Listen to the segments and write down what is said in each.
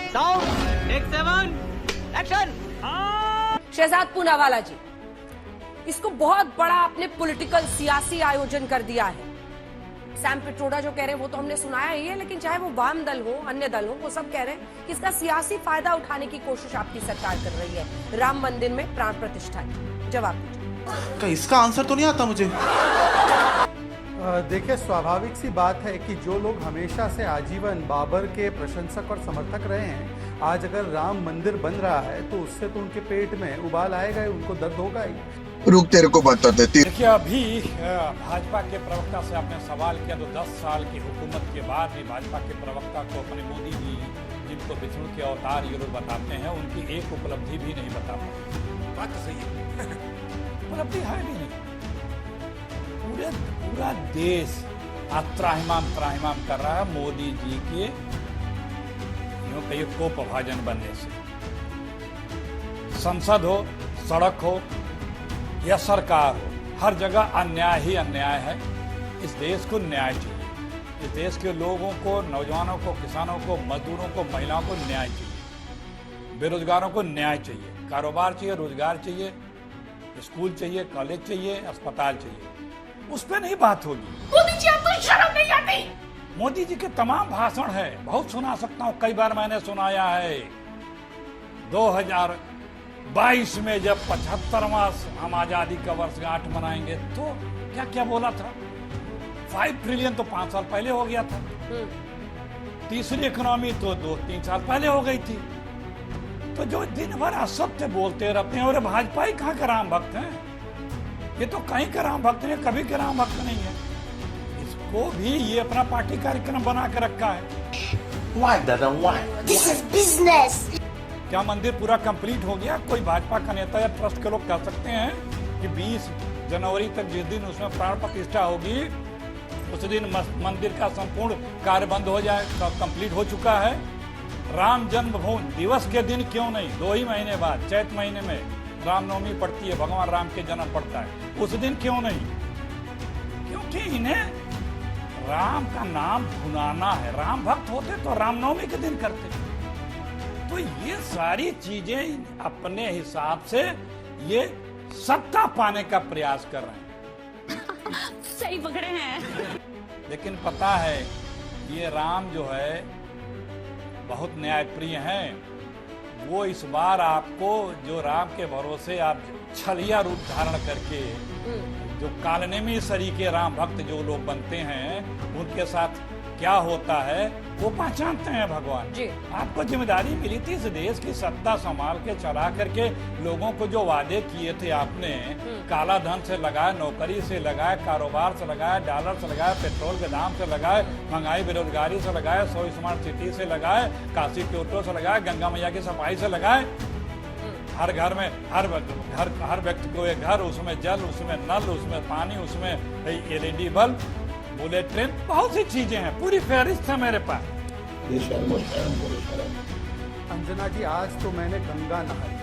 Sound take 7 action. Shehzad Poonawalla ji, इसको बहुत बड़ा आपने पॉलिटिकल सियासी आयोजन कर दिया है। सैम पिट्रोडा जो कह रहे हैं वो तो हमने सुनाया ही है, लेकिन चाहे वो वाम दल हो अन्य दल हो, वो सब कह रहे हैं कि इसका सियासी फायदा उठाने की कोशिश आपकी सरकार कर रही है राम मंदिर में प्राण प्रतिष्ठा की। जवाब दीजिए। इसका आंसर तो नहीं आता मुझे। देखिए, स्वाभाविक सी बात है कि जो लोग हमेशा से आजीवन बाबर के प्रशंसक और समर्थक रहे हैं, आज अगर राम मंदिर बन रहा है तो उससे तो उनके पेट में उबाल आएगा ही, उनको दर्द होगा ही। रुक, तेरे को बता देती। देखिए, अभी भाजपा के प्रवक्ता से आपने सवाल किया तो 10 साल की हुकूमत के बाद भी भाजपा के प्रवक्ता को अपने मोदी जी, जिनको विष्णु के अवतार ये लोग बताते हैं, उनकी एक उपलब्धि भी नहीं बता पाते। बात तो सही है, उपलब्धि है भी नहीं। पूरा देश आज त्राहिमाम कर रहा है मोदी जी के यूं कहिए कोपभाजन बनने से। संसद हो, सड़क हो या सरकार हो, हर जगह अन्याय ही अन्याय है। इस देश को न्याय चाहिए। इस देश के लोगों को, नौजवानों को, किसानों को, मजदूरों को, महिलाओं को न्याय चाहिए। बेरोजगारों को न्याय चाहिए। कारोबार चाहिए, रोजगार चाहिए, स्कूल चाहिए, कॉलेज चाहिए, अस्पताल चाहिए। उस पर नहीं बात होगी। मोदी जी, आपको शर्म नहीं आती? मोदी जी के तमाम भाषण है, बहुत सुना सकता हूँ, कई बार मैंने सुनाया है। 2022 में जब 75वां हम आजादी का वर्षगांठ मनाएंगे तो क्या क्या बोला था। 5 ट्रिलियन तो 5 साल पहले हो गया था। तीसरी इकोनॉमी तो 2-3 साल पहले हो गई थी। तो जो दिन भर असत्य बोलते रहते हैं, और भाजपा ही कहाँ के राम भक्त हैं? ये तो कहीं के राम भक्त नहीं, कभी के राम भक्त नहीं है। इसको भी ये अपना पार्टी कार्यक्रम बना के रखा है। Why, दादा, why? This is business. क्या मंदिर पूरा कंप्लीट हो गया? कोई भाजपा का नेता या ट्रस्ट के लोग कह सकते हैं कि 20 जनवरी तक जिस दिन उसमें प्राण प्रतिष्ठा होगी उस दिन मंदिर का संपूर्ण कार्य बंद हो जाए, कंप्लीट हो चुका है। राम जन्मभूमि दिवस के दिन क्यों नहीं? 2 ही महीने बाद, चैत महीने में रामनवमी पड़ती है, भगवान राम के जन्म पड़ता है, उस दिन क्यों नहीं? क्योंकि इन्हें राम का नाम भुनाना है। राम भक्त होते तो रामनवमी के दिन करते। तो ये सारी चीजें अपने हिसाब से ये सत्ता पाने का प्रयास कर रहे हैं। सही पकड़े हैं। लेकिन पता है ये राम जो है बहुत न्यायप्रिय हैं। वो इस बार आपको जो राम के भरोसे आप छलिया रूप धारण करके जो कालनेमी सरीके राम भक्त जो लोग बनते हैं, उनके साथ क्या होता है वो पहचानते हैं भगवान जी। आपको जिम्मेदारी मिली थी इस देश की सत्ता संभाल के चला करके। लोगों को जो वादे किए थे आपने, काला धन से लगाए, नौकरी से लगाए, कारोबार से लगाए, डॉलर से लगाए, पेट्रोल के दाम से लगाए, महंगाई बेरोजगारी से लगाए, 100 स्मार्ट सिटी से लगाए, काशी क्योटो से लगाए, गंगा मैया की सफाई से लगाए। हर घर में हर व्यक्ति को एक घर, उसमें जल, उसमें नल, उसमें पानी, उसमें LED बल्ब, बुलेट ट्रेन, बहुत सी चीजें हैं, पूरी फहरिस्त है मेरे पास। अंजना जी, आज तो मैंने गंगा नहाई।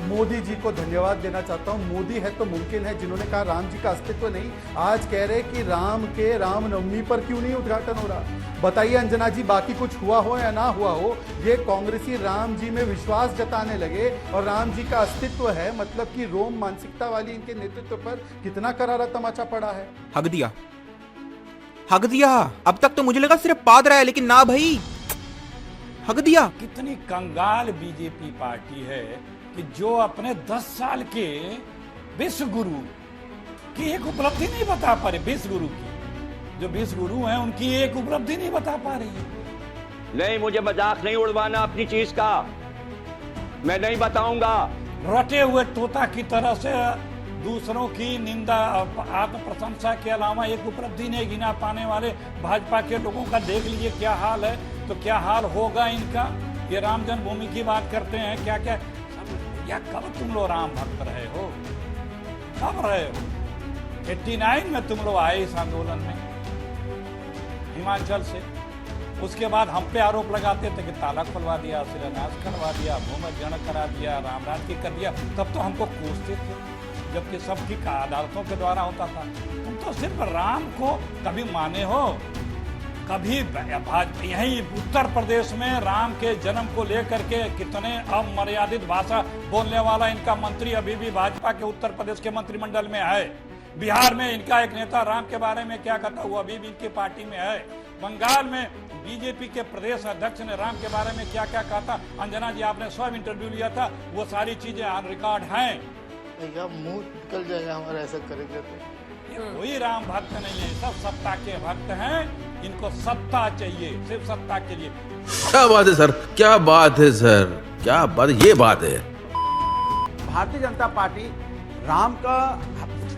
मोदी जी को धन्यवाद देना चाहता हूँ। मोदी है तो मुमकिन है, जिन्होंने कहा राम जी का अस्तित्व नहीं, आज कह रहे कि राम के रामनवमी पर क्यों नहीं उद्घाटन हो रहा। बताइए अंजना जी, बाकी कुछ हुआ हो या ना हुआ हो, ये कांग्रेसी राम जी में विश्वास जताने लगे और राम जी का अस्तित्व है, मतलब कि रोम मानसिकता वाली इनके नेतृत्व पर कितना करारा तमाचा पड़ा है। हक दिया। अब तक तो मुझे लगा सिर्फ पाद रहा है, लेकिन ना भाई, हक दिया। कितनी कंगाल बीजेपी पार्टी है कि जो अपने 10 साल के विश्व गुरु की एक उपलब्धि नहीं बता पा रहे। विश्व गुरु की जो विश्व गुरु हैं, उनकी एक उपलब्धि नहीं बता पा रही है। नहीं, मुझे मजाक नहीं उड़वाना अपनी चीज का, मैं नहीं बताऊंगा। रटे हुए तोता की तरह से दूसरों की निंदा, आत्म प्रशंसा के अलावा एक उपलब्धि नहीं गिना पाने वाले भाजपा के लोगों का देख लीजिए क्या हाल है। तो क्या हाल होगा इनका? ये राम जन्मभूमि की बात करते हैं, क्या क्या या कब तुम लोग राम भक्त रहे हो? कब रहे हो? 89 में तुम लोग आए इस आंदोलन में हिमाचल से। उसके बाद हम पे आरोप लगाते थे कि ताला खुलवा दिया, शिलान्यास करवा दिया, भूमि जन करा दिया, रामराज की कर दिया। तब तो हमको कोसते थे, जबकि सबकी अदालतों के द्वारा होता था। तुम तो सिर्फ राम को कभी माने हो कभी भाजपा यही उत्तर प्रदेश में राम के जन्म को लेकर के कितने अमर्यादित भाषा बोलने वाला इनका मंत्री अभी भी भाजपा के उत्तर प्रदेश के मंत्रिमंडल में है। बिहार में इनका एक नेता राम के बारे में क्या कहता वो अभी भी इनकी पार्टी में है। बंगाल में बीजेपी के प्रदेश अध्यक्ष ने राम के बारे में क्या क्या कहा था, अंजना जी आपने स्वयं इंटरव्यू लिया था, वो सारी चीजें ऑन रिकॉर्ड हैं। मुंह निकल जाएगा हमारा ऐसा करेंगे तो। कोई राम भक्त नहीं है, सब सत्ता के भक्त हैं। इनको सत्ता चाहिए, सिर्फ सत्ता के लिए। क्या बात है सर, क्या बात है सर, क्या बात, ये बात है। भारतीय जनता पार्टी राम का,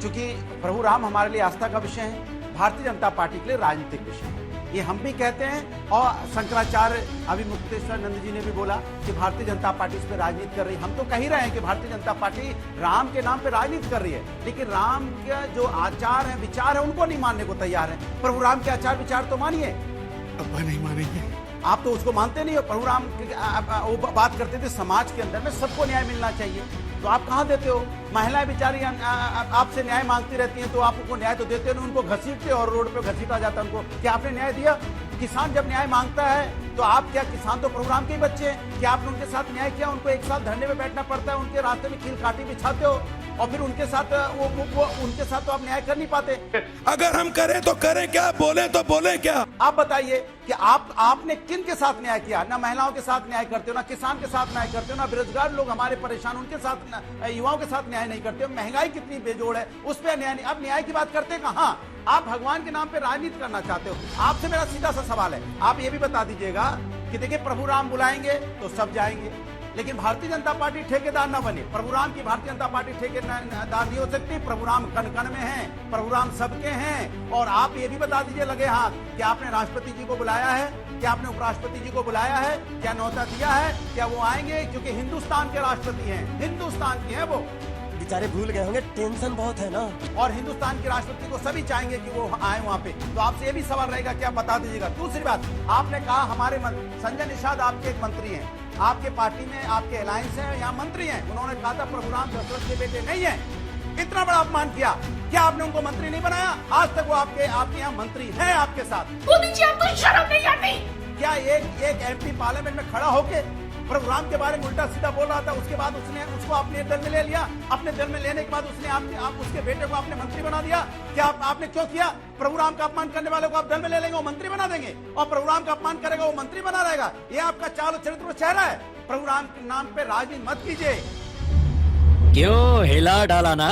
चूंकि प्रभु राम हमारे लिए आस्था का विषय है, भारतीय जनता पार्टी के लिए राजनीतिक विषय है, ये हम भी कहते हैं। और शंकराचार्य अभी मुक्तेश्वर नंद जी ने भी बोला कि भारतीय जनता पार्टी इस पर राजनीति कर रही है। हम तो कह ही रहे हैं कि भारतीय जनता पार्टी राम के नाम पे राजनीति कर रही है, लेकिन राम के जो आचार है, विचार है, उनको नहीं मानने को तैयार है। प्रभु राम के आचार विचार तो मानिए। अब नहीं मानेंगे। आप तो उसको मानते नहीं हो। प्रभु राम वो बात करते थे समाज के अंदर में सबको न्याय मिलना चाहिए, तो आप कहाँ देते हो? महिलाएं बेचारी आपसे न्याय मांगती रहती हैं, तो आप उनको न्याय तो देते हो, उनको घसीटते और रोड पे घसीटा जाता है उनको। क्या आपने न्याय दिया? किसान जब न्याय मांगता है तो आप क्या, किसान तो प्रभु राम के ही बच्चे हैं, क्या आपने उनके साथ न्याय किया? उनको एक साथ धरने में बैठना पड़ता है, उनके रास्ते में कील काटी बिछाते हो और फिर उनके साथ उनके साथ तो आप न्याय कर नहीं पाते। अगर हम करें तो करें क्या, बोले तो बोले क्या? आप बताइए कि आपने किन के साथ न्याय किया? ना महिलाओं के साथ न्याय करते हो, ना किसान के साथ न्याय करते हो, ना बेरोजगार लोग हमारे परेशान उनके साथ, युवाओं के साथ न्याय नहीं करते हो। महंगाई कितनी बेजोड़ है, उस पर न्याय नहीं। अब न्याय की बात करते कहाँ? आप भगवान के नाम पे राजनीति करना चाहते हो। आपसे मेरा सीधा सा सवाल है, आप ये भी बता दीजिएगा कि देखिए प्रभु राम बुलाएंगे तो सब जाएंगे, लेकिन भारतीय जनता पार्टी ठेकेदार न बने। प्रभु राम की भारतीय जनता पार्टी ठेकेदार नहीं हो सकती। प्रभु राम कण कण में हैं, प्रभु राम सबके हैं। और आप ये भी बता दीजिए लगे हाथ कि आपने राष्ट्रपति जी को बुलाया है, क्या आपने उपराष्ट्रपति जी को बुलाया है, क्या न्योता दिया है, क्या वो आएंगे? क्योंकि हिंदुस्तान के राष्ट्रपति हैं, हिंदुस्तान के हैं वो। बेचारे भूल गए होंगे, टेंशन बहुत है ना। और हिंदुस्तान के राष्ट्रपति को सभी चाहेंगे कि वो आए वहाँ पे। तो आपसे ये भी सवाल रहेगा कि आप बता दीजिएगा। दूसरी बात, आपने कहा हमारे संजय निषाद आपके एक मंत्री हैं, आपके पार्टी में आपके अलायंस है, यहाँ मंत्री हैं। उन्होंने कहा था प्रभु राम दशरथ के बेटे नहीं है। इतना बड़ा अपमान किया, क्या आपने उनको मंत्री नहीं बनाया? आज तक वो आपके यहाँ मंत्री हैं आपके साथ। मोदी जी आपको शर्म नहीं आती? क्या एक एमपी पार्लियामेंट में खड़ा होके प्रभु राम के बारे में उल्टा सीधा बोल रहा था, उसके बाद उसने उसको अपने दल में ले लिया। अपने दल में लेने के बाद उसने आप उसके बेटे को आपने मंत्री बना दिया। क्या आपने क्यों किया? प्रभु राम का अपमान करने वाले को आप दल में ले लेंगे, वो मंत्री बना देंगे, और प्रभु राम का अपमान करेगा वो मंत्री बना रहेगा। ये आपका चाल और चरित्र चेहरा है। प्रभु राम के नाम पे राजनीति मत कीजिए। क्यों हिला डाला ना?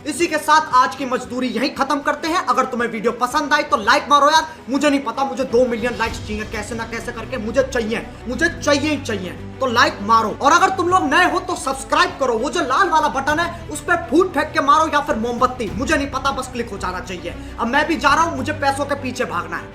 इसी के साथ आज की मजदूरी यहीं खत्म करते हैं। अगर तुम्हें वीडियो पसंद आई तो लाइक मारो यार। मुझे नहीं पता, मुझे 2 मिलियन लाइक्स चाहिए, कैसे ना कैसे करके मुझे चाहिए ही चाहिए। तो लाइक मारो, और अगर तुम लोग नए हो तो सब्सक्राइब करो। वो जो लाल वाला बटन है उस पर फूट फेंक के मारो या फिर मोमबत्ती, मुझे नहीं पता, बस क्लिक हो जाना चाहिए। अब मैं भी जा रहा हूं, मुझे पैसों के पीछे भागना है।